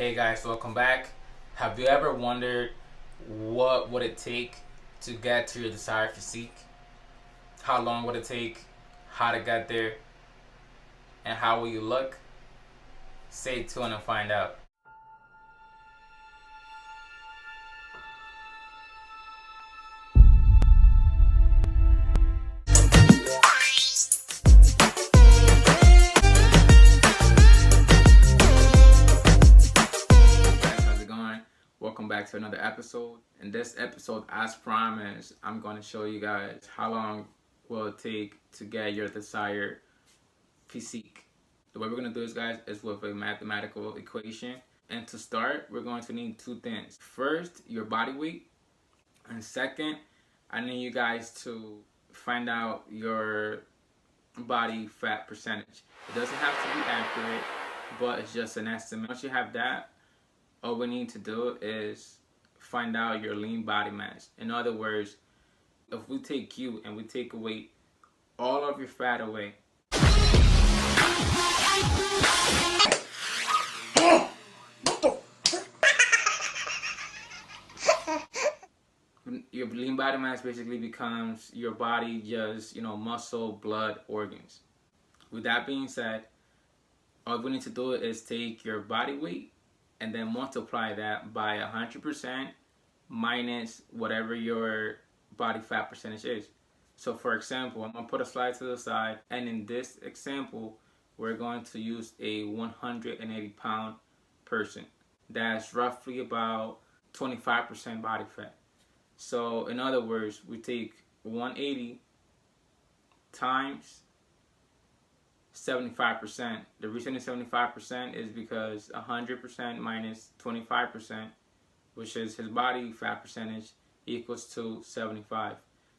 Hey guys, welcome back. Have you ever wondered what would it take to get to your desired physique? How long would it take? How to get there? And how will you look? Stay tuned and find out. Guys, how's it going? Welcome back to another episode. In this episode, as promised, I'm going to show you guys how long will it take to get your desired physique. The way we're going to do this, guys, is with a mathematical equation. And to start, we're going to need two things. First, your body weight. And second, I need you guys to find out your body fat percentage. It doesn't have to be accurate, but it's just an estimate. Once you have that, all we need to do is find out your lean body mass. In other words, if we take you and we take away all of your fat away, your lean body mass basically becomes your body just, muscle, blood, organs. With that being said, all we need to do is take your body weight and then multiply that by 100% minus whatever your body fat percentage is. So for example, I'm going to put a slide to the side, and in this example, we're going to use a 180 pound person. That's roughly about 25% body fat. So in other words, we take 180 times 75%. The reason it's 75% is because 100% minus 25%, which is his body fat percentage, equals to 75.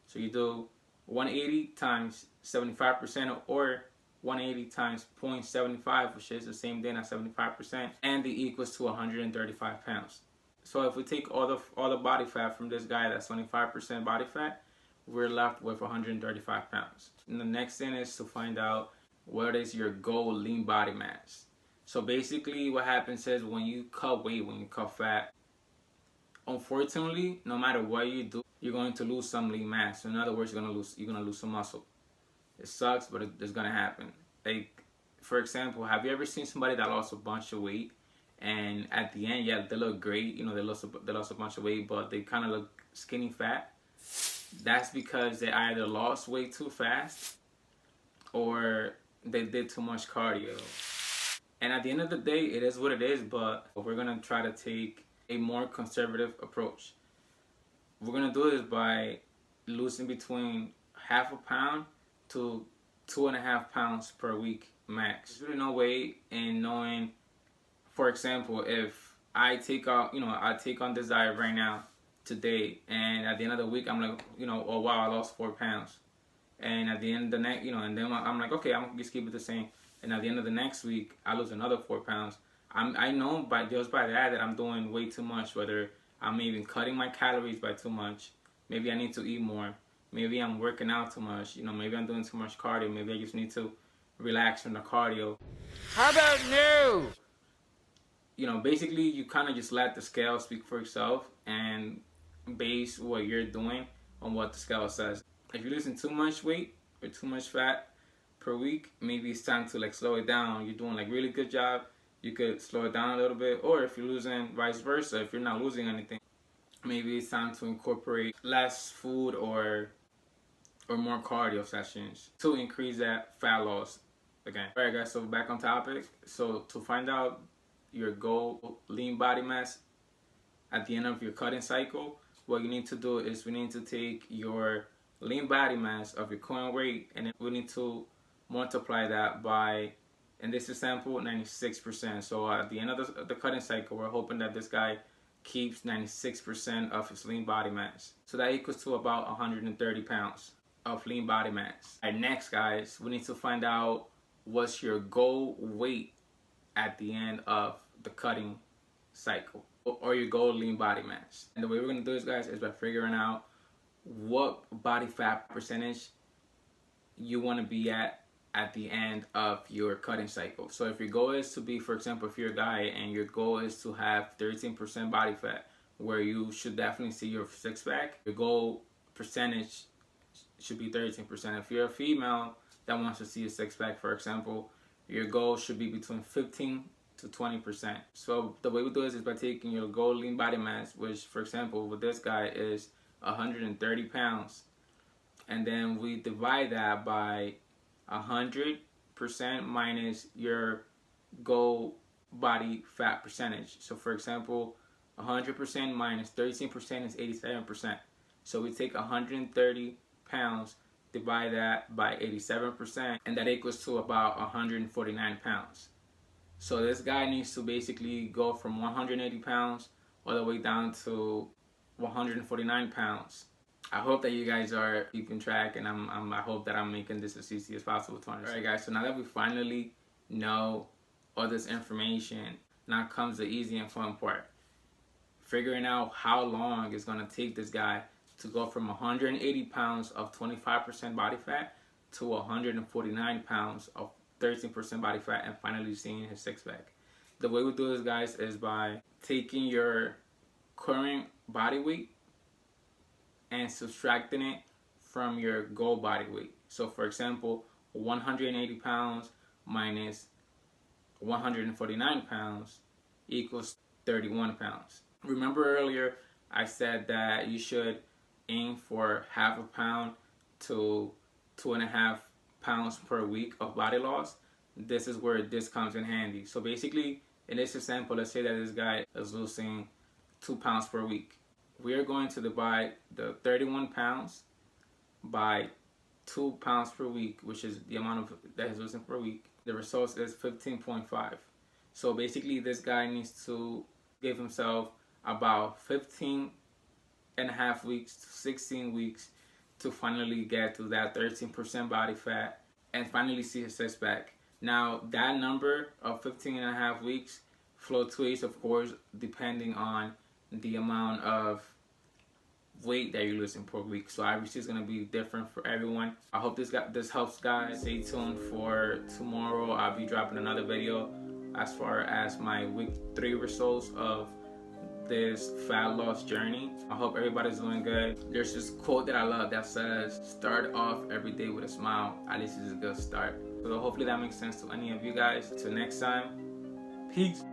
So you do 180 times 75%, or 180 times 0.75, which is the same thing as 75%, and it equals to 135 pounds. So if we take all the body fat from this guy, that's 25% body fat, we're left with 135 pounds. And the next thing is to find out what is your goal lean body mass. So basically what happens is when you cut weight, when you cut fat, unfortunately, no matter what you do, you're going to lose some lean mass. So in other words, you're gonna lose some muscle. It sucks, but it's gonna happen. Like, for example, have you ever seen somebody that lost a bunch of weight, and at the end, yeah, they look great, they lost a bunch of weight, but they kind of look skinny fat? That's because they either lost weight too fast or they did too much cardio. And at the end of the day, it is what it is, but we're gonna try to take a more conservative approach. We're gonna do this by losing between half a pound to 2.5 pounds per week max. There's really no way in knowing, for example, if I take on this diet right now, today, and at the end of the week, I'm like, oh wow, I lost 4 pounds. And at the end of the next, and then I'm like, okay, I'm gonna just keep it the same. And at the end of the next week, I lose another 4 pounds. I know by that I'm doing way too much. Whether I'm even cutting my calories by too much, maybe I need to eat more. Maybe I'm working out too much. Maybe I'm doing too much cardio. Maybe I just need to relax from the cardio. How about no? Basically, you kind of just let the scale speak for itself and base what you're doing on what the scale says. If you're losing too much weight or too much fat per week, maybe it's time to slow it down. You're doing really good job, you could slow it down a little bit. Or if you're losing, vice versa, if you're not losing anything, maybe it's time to incorporate less food or more cardio sessions to increase that fat loss again. Alright guys, so back on topic. So to find out your goal lean body mass at the end of your cutting cycle, what you need to do is we need to take your lean body mass of your current weight, and then we need to multiply that by, in this example, 96%. So at the end of the cutting cycle, we're hoping that this guy keeps 96% of his lean body mass. So that equals to about 130 pounds of lean body mass. Alright, next guys, we need to find out what's your goal weight at the end of the cutting cycle, or your goal lean body mass. And the way we're going to do this, guys, is by figuring out what body fat percentage you want to be at at the end of your cutting cycle. So if your goal is to be, for example, if you're a guy and your goal is to have 13% body fat, where you should definitely see your six pack, your goal percentage should be 13%. If you're a female that wants to see a six pack, for example, your goal should be between 15 to 20%. So the way we do this is by taking your goal lean body mass, which, for example, with this guy is 130 pounds, and then we divide that by 100% minus your goal body fat percentage. So for example, 100% minus 13% is 87%. So we take 130 pounds, divide that by 87%, and that equals to about 149 pounds. So this guy needs to basically go from 180 pounds all the way down to 149 pounds. I hope that you guys are keeping track, and I hope that I'm making this as easy as possible to understand. Alright guys, so now that we finally know all this information, now comes the easy and fun part. Figuring out how long it's gonna take this guy to go from 180 pounds of 25% body fat to 149 pounds of 13% body fat and finally seeing his six pack. The way we do this, guys, is by taking your current body weight and subtracting it from your goal body weight. So for example, 180 pounds minus 149 pounds equals 31 pounds. Remember earlier I said that you should aim for half a pound to 2.5 pounds per week of body loss. This is where this comes in handy. So basically, in this example, let's say that this guy is losing 2 pounds per week. We are going to divide the 31 pounds by 2 pounds per week, which is the amount of that he's losing per week. The result is 15.5. So basically, this guy needs to give himself about 15.5 weeks to 16 weeks to finally get to that 13% body fat and finally see his six pack. Now, that number of 15.5 weeks fluctuates, of course, depending on the amount of weight that you're losing per week. So obviously it's gonna be different for everyone. I hope this helps, guys. Stay tuned for tomorrow. I'll be dropping another video as far as my week 3 results of this fat loss journey. I hope everybody's doing good. There's this quote that I love that says, "Start off every day with a smile. At least it's a good start." So hopefully that makes sense to any of you guys. Till next time, peace.